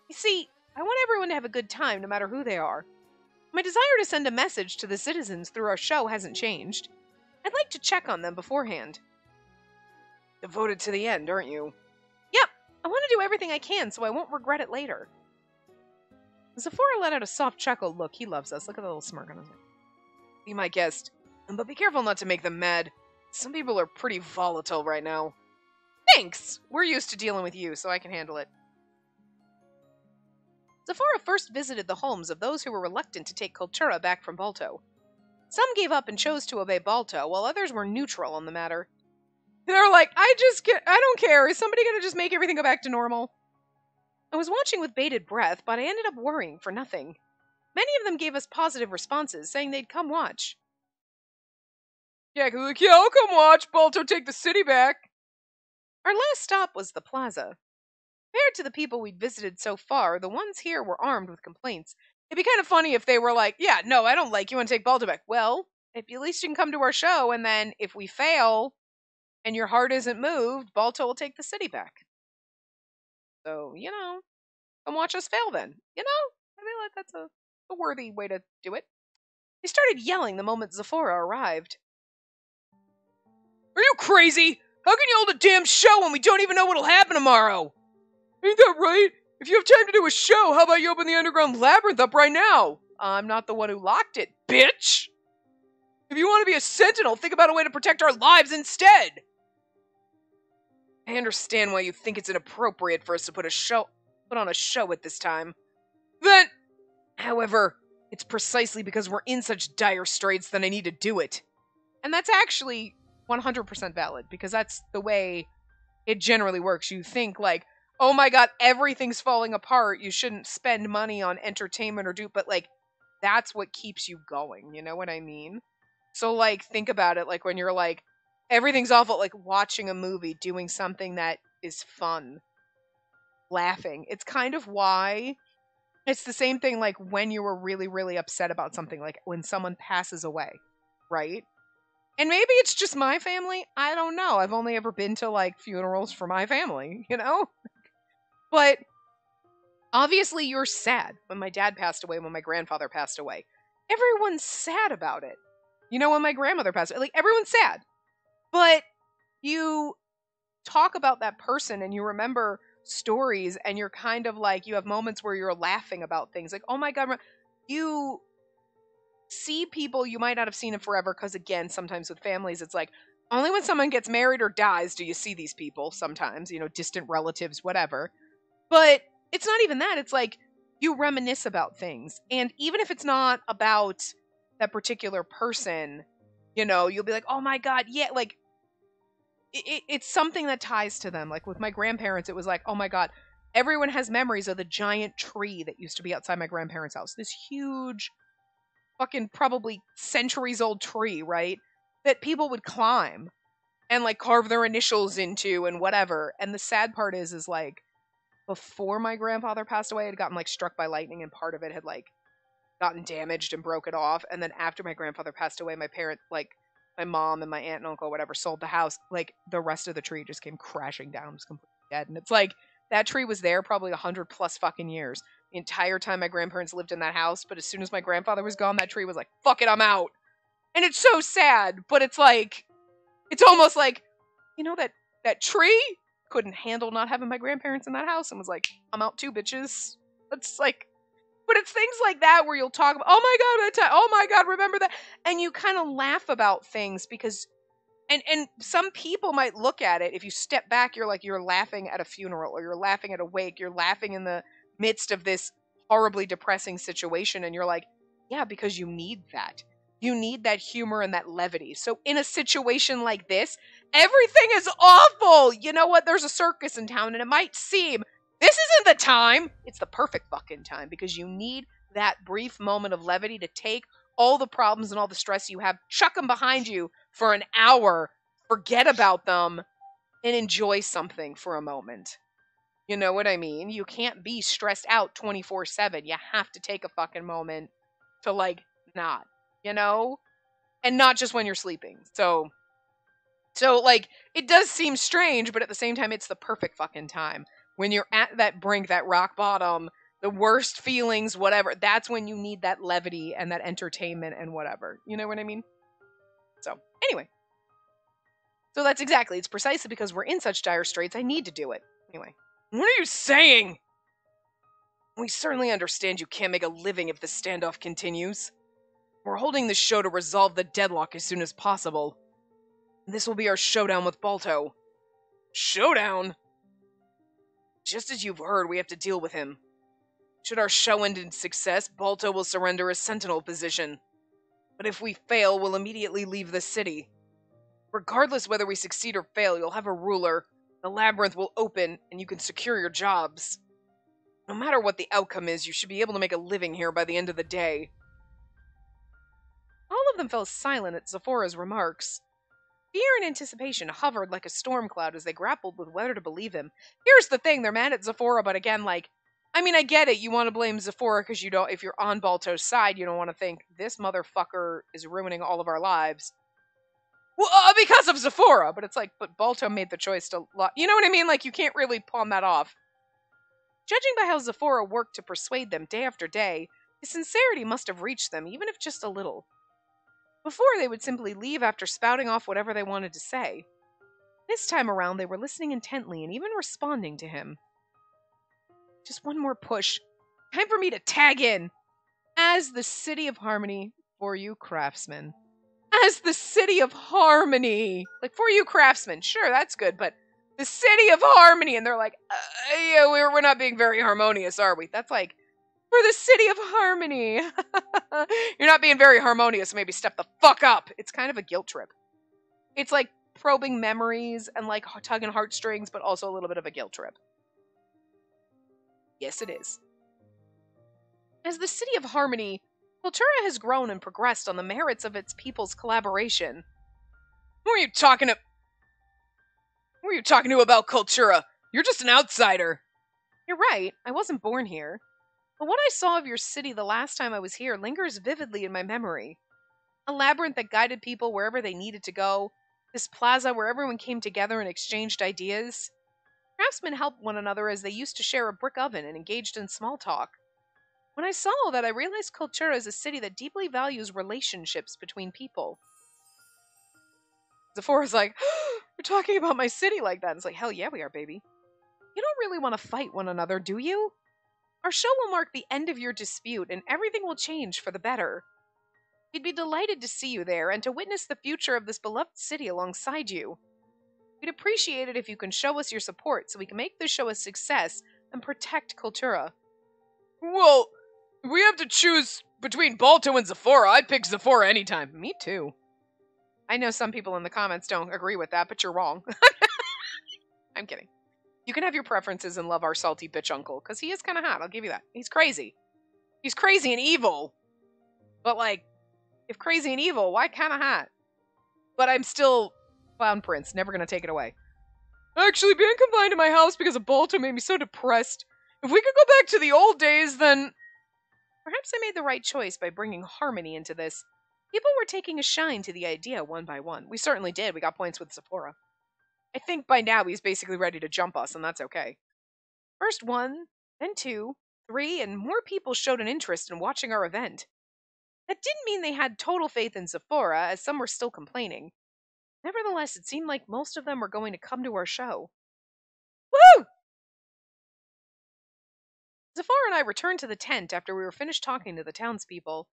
You see, I want everyone to have a good time no matter who they are. My desire to send a message to the citizens through our show hasn't changed. I'd like to check on them beforehand. Devoted to the end, aren't you? Yep, I want to do everything I can so I won't regret it later. Zephora let out a soft chuckle. Look, he loves us. Look at the little smirk on his face. Be my guest, but be careful not to make them mad. Some people are pretty volatile right now. Thanks! We're used to dealing with you, so I can handle it. Zephora first visited the homes of those who were reluctant to take Kultura back from Balto. Some gave up and chose to obey Balto, while others were neutral on the matter. They're like, I don't care. Is somebody going to just make everything go back to normal? I was watching with bated breath, but I ended up worrying for nothing. Many of them gave us positive responses, saying they'd come watch. Yeah, like, yeah, I'll come watch Balto take the city back. Our last stop was the plaza. Compared to the people we'd visited so far, the ones here were armed with complaints. It'd be kind of funny if they were like, yeah, no, I don't like you and take Balto back. Well, at least you can come to our show, and then if we fail and your heart isn't moved, Balto will take the city back. So, come watch us fail then. I feel like that's a worthy way to do it. They started yelling the moment Zephora arrived. Are you crazy? How can you hold a damn show when we don't even know what'll happen tomorrow? Ain't that right? If you have time to do a show, how about you open the underground labyrinth up right now? I'm not the one who locked it, bitch! If you want to be a sentinel, think about a way to protect our lives instead! I understand why you think it's inappropriate for us to put on a show at this time. Then, however, it's precisely because we're in such dire straits that I need to do it. And that's actually 100% valid, because that's the way it generally works. You think like, oh my god, everything's falling apart, you shouldn't spend money on entertainment but like, that's what keeps you going, you know what I mean? So like, think about it, like when you're like, everything's awful, like watching a movie, doing something that is fun, laughing. It's kind of why, it's the same thing like when you were really, really upset about something, like when someone passes away, right? And maybe it's just my family, I don't know. I've only ever been to like funerals for my family, But obviously you're sad when my dad passed away, when my grandfather passed away. Everyone's sad about it. When my grandmother passed away, like everyone's sad. But you talk about that person and you remember stories and you're kind of like, you have moments where you're laughing about things. Like, oh my God, you see people you might not have seen in forever, because again, sometimes with families, it's like, only when someone gets married or dies do you see these people sometimes, distant relatives, whatever. But it's not even that. It's like you reminisce about things. And even if it's not about that particular person, you'll be like, oh my God, yeah, like it's something that ties to them. Like with my grandparents, it was like, oh my God, everyone has memories of the giant tree that used to be outside my grandparents' house. This huge, fucking probably centuries old tree, right? That people would climb and like carve their initials into and whatever. And the sad part is like, before my grandfather passed away, it had gotten like struck by lightning and part of it had like gotten damaged and broken off. And then after my grandfather passed away, my parent, like my mom and my aunt and uncle, whatever, sold the house. Like the rest of the tree just came crashing down, was completely dead. And it's like, that tree was there probably 100+ fucking years. The entire time my grandparents lived in that house. But as soon as my grandfather was gone, that tree was like, fuck it, I'm out. And it's so sad, but it's like, it's almost like, that tree couldn't handle not having my grandparents in that house and was like, I'm out too, bitches. It's like, but it's things like that where you'll talk about, oh my God, remember that? And you kind of laugh about things because, and some people might look at it, if you step back, you're like, you're laughing at a funeral or you're laughing at a wake, you're laughing in the midst of this horribly depressing situation. And you're like, yeah, because you need that. You need that humor and that levity. So in a situation like this, everything is awful. You know what? There's a circus in town and it might seem this isn't the time. It's the perfect fucking time because you need that brief moment of levity to take all the problems and all the stress you have, chuck them behind you for an hour, forget about them, and enjoy something for a moment. You know what I mean? You can't be stressed out 24/7. You have to take a fucking moment to, like, not, you know? And not just when you're sleeping. So, like, it does seem strange, but at the same time, it's the perfect fucking time. When you're at that brink, that rock bottom, the worst feelings, whatever, that's when you need that levity and that entertainment and whatever. You know what I mean? So, anyway. So that's exactly, it's precisely because we're in such dire straits, I need to do it. Anyway. What are you saying? We certainly understand you can't make a living if the standoff continues. We're holding this show to resolve the deadlock as soon as possible. This will be our showdown with Balto. Showdown? Just as you've heard, we have to deal with him. Should our show end in success, Balto will surrender his sentinel position. But if we fail, we'll immediately leave the city. Regardless whether we succeed or fail, you'll have a ruler, the labyrinth will open, and you can secure your jobs. No matter what the outcome is, you should be able to make a living here by the end of the day. All of them fell silent at Zephora's remarks. Fear and anticipation hovered like a storm cloud as they grappled with whether to believe him. Here's the thing, they're mad at Zephora, but again, like, I mean, I get it, you want to blame Zephora because you don't, if you're on Balto's side, you don't want to think, this motherfucker is ruining all of our lives. Well, because of Zephora, but it's like, but Balto made the choice to, you know what I mean? Like, you can't really palm that off. Judging by how Zephora worked to persuade them day after day, his sincerity must have reached them, even if just a little. Before, they would simply leave after spouting off whatever they wanted to say. This time around, they were listening intently and even responding to him. Just one more push. Time for me to tag in. As the City of Harmony for you craftsmen. As the City of Harmony. Like, for you craftsmen. Sure, that's good, but the City of Harmony. And they're like, yeah, we're not being very harmonious, are we? That's like, for the City of Harmony. You're not being very harmonious, maybe step the fuck up. It's kind of a guilt trip. It's like probing memories and like tugging heartstrings, but also a little bit of a guilt trip. Yes, it is. As the City of Harmony, Kultura has grown and progressed on the merits of its people's collaboration. Who are you talking to? Who are you talking to about Kultura? You're just an outsider. You're right, I wasn't born here. But what I saw of your city the last time I was here lingers vividly in my memory. A labyrinth that guided people wherever they needed to go. This plaza where everyone came together and exchanged ideas. Craftsmen helped one another as they used to share a brick oven and engaged in small talk. When I saw all that, I realized Kultura is a city that deeply values relationships between people. Zephora's like, you're talking about my city like that. And it's like, hell yeah, we are, baby. You don't really want to fight one another, do you? Our show will mark the end of your dispute, and everything will change for the better. We'd be delighted to see you there and to witness the future of this beloved city alongside you. We'd appreciate it if you can show us your support so we can make this show a success and protect Kultura. Well, if we have to choose between Balto and Zephora, I'd pick Zephora anytime. Me too. I know some people in the comments don't agree with that, but you're wrong. I'm kidding. You can have your preferences and love our salty bitch uncle, because he is kind of hot, I'll give you that. He's crazy. He's crazy and evil. But, like, if crazy and evil, why kind of hot? But I'm still Clown Prince, never going to take it away. Actually, being confined to my house because of Balto made me so depressed. If we could go back to the old days, then... Perhaps I made the right choice by bringing harmony into this. People were taking a shine to the idea one by one. We certainly did. We got points with Zephora. I think by now he's basically ready to jump us, and that's okay. First 1, then 2, 3, and more people showed an interest in watching our event. That didn't mean they had total faith in Zephora, as some were still complaining. Nevertheless, it seemed like most of them were going to come to our show. Woohoo! Zephora and I returned to the tent after we were finished talking to the townspeople.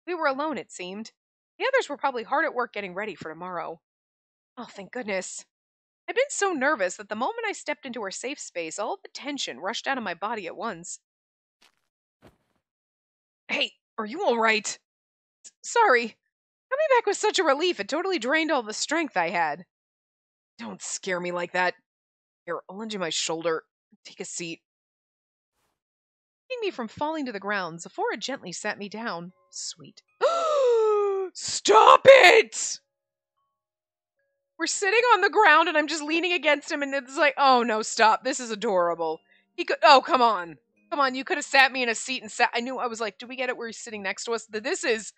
We were alone, it seemed. The others were probably hard at work getting ready for tomorrow. Oh, thank goodness. I'd been so nervous that the moment I stepped into our safe space, all of the tension rushed out of my body at once. Hey, are you alright? Sorry. Coming back was such a relief, it totally drained all the strength I had. Don't scare me like that. Here, I'll lend you my shoulder. Take a seat. Keeping me from falling to the ground, Zephora gently sat me down. Sweet. Stop it! We're sitting on the ground and I'm just leaning against him and it's like, oh no, stop. This is adorable. He could, oh, come on. Come on, you could have sat me in a seat and sat. I was like, do we get it where he's sitting next to us? This is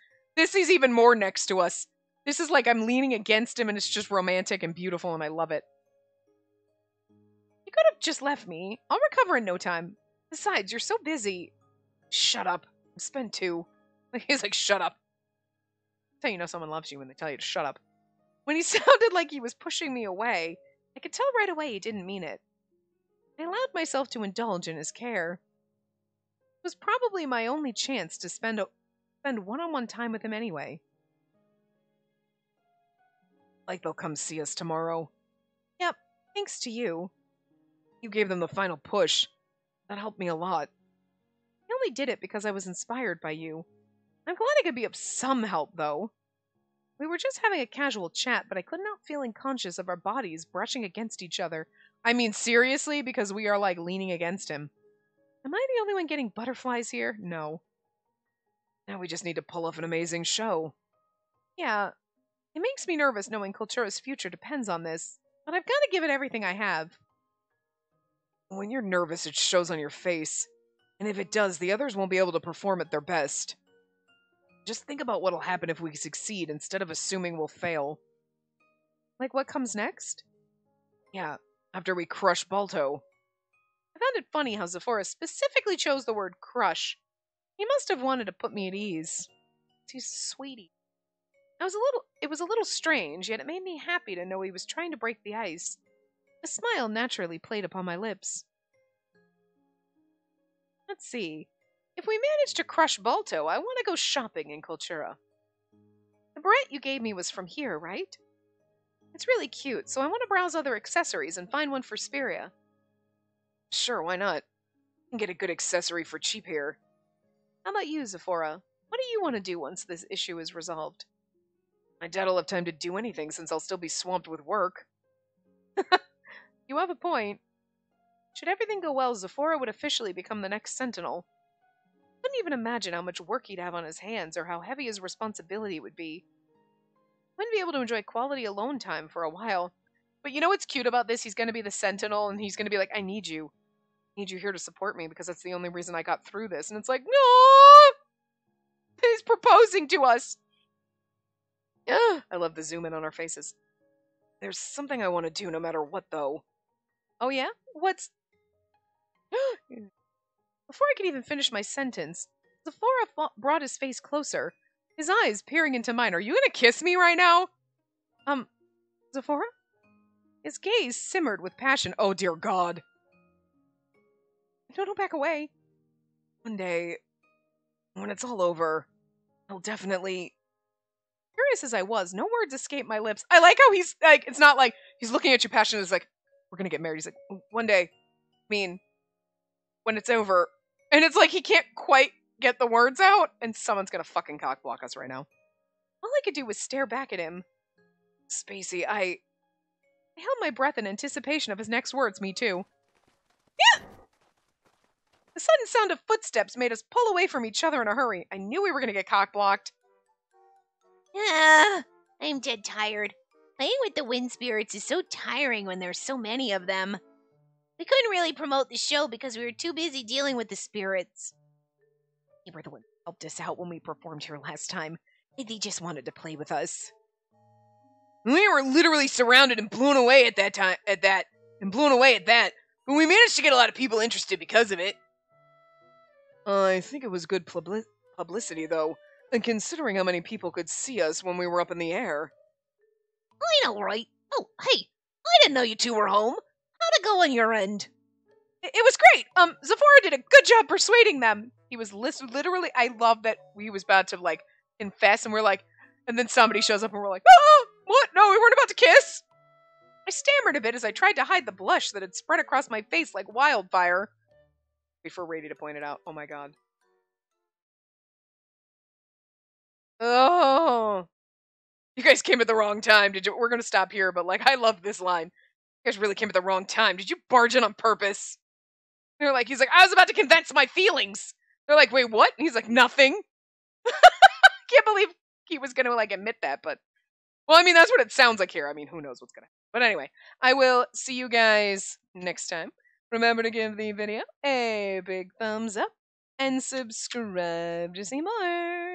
even more next to us. This is like I'm leaning against him and it's just romantic and beautiful and I love it. You could have just left me. I'll recover in no time. Besides, you're so busy. Shut up. Spend 2. He's like, shut up. That's how you know someone loves you when they tell you to shut up. When he sounded like he was pushing me away, I could tell right away he didn't mean it. I allowed myself to indulge in his care. It was probably my only chance to spend one-on-one time with him anyway. Like they'll come see us tomorrow. Yep, thanks to you. You gave them the final push. That helped me a lot. I only did it because I was inspired by you. I'm glad I could be of some help, though. We were just having a casual chat, but I couldn't help feeling conscious of our bodies brushing against each other. I mean, seriously, because we are, like, leaning against him. Am I the only one getting butterflies here? No. Now we just need to pull off an amazing show. Yeah, it makes me nervous knowing Kultura's future depends on this, but I've got to give it everything I have. When you're nervous, it shows on your face. And if it does, the others won't be able to perform at their best. Just think about what'll happen if we succeed instead of assuming we'll fail. Like what comes next? Yeah, after we crush Balto. I found it funny how Zephora specifically chose the word crush. He must have wanted to put me at ease. He's a sweetie. It was a little strange, yet it made me happy to know he was trying to break the ice. A smile naturally played upon my lips. Let's see. If we manage to crush Balto, I want to go shopping in Kultura. The beret you gave me was from here, right? It's really cute, so I want to browse other accessories and find one for Spiria. Sure, why not? You can get a good accessory for cheap here. How about you, Zephora? What do you want to do once this issue is resolved? My dad'll have time to do anything since I'll still be swamped with work. You have a point. Should everything go well, Zephora would officially become the next Sentinel. Couldn't even imagine how much work he'd have on his hands or how heavy his responsibility would be. Wouldn't be able to enjoy quality alone time for a while. But you know what's cute about this? He's going to be the Sentinel and he's going to be like, I need you. I need you here to support me because that's the only reason I got through this. And it's like, no! He's proposing to us. Ugh, I love the zoom in on our faces. There's something I want to do no matter what, though. Oh yeah? What's... Before I could even finish my sentence, Zephora brought his face closer, his eyes peering into mine. Are you gonna kiss me right now? Zephora? His gaze simmered with passion. Oh, dear God. No, back away. One day, when it's all over, I'll definitely... Curious as I was, no words escaped my lips. I like how he's, like, it's not like he's looking at you passionately. It's like, we're gonna get married. He's like, one day, when it's over. And it's like he can't quite get the words out, and someone's gonna fucking cockblock us right now. All I could do was stare back at him. Spacey, I held my breath in anticipation of his next words, me too. Yeah! The sudden sound of footsteps made us pull away from each other in a hurry. I knew we were gonna get cockblocked. I'm dead tired. Playing with the wind spirits is so tiring when there's so many of them. We couldn't really promote the show because we were too busy dealing with the spirits. They were the ones who helped us out when we performed here last time. They just wanted to play with us. We were literally surrounded and blown away at that. But we managed to get a lot of people interested because of it. I think it was good publicity, though, and considering how many people could see us when we were up in the air. I know, right? Oh, hey, I didn't know you two were home. How'd it go on your end? It was great. Zephora did a good job persuading them. He was literally, I love that he was about to, like, confess, and we're like, and then somebody shows up and we're like, oh, what? No, we weren't about to kiss. I stammered a bit as I tried to hide the blush that had spread across my face like wildfire. Before ready to point it out. Oh my God. Oh. You guys came at the wrong time. Did you? We're going to stop here, but like, I love this line. You guys really came at the wrong time. Did you barge in on purpose? They're like, he's like, I was about to condense my feelings. They're like, wait, what? And he's like, nothing. Can't believe he was going to like admit that, but well, I mean, that's what it sounds like here. I mean, who knows what's going to happen. But anyway, I will see you guys next time. Remember to give the video a big thumbs up and subscribe to see more.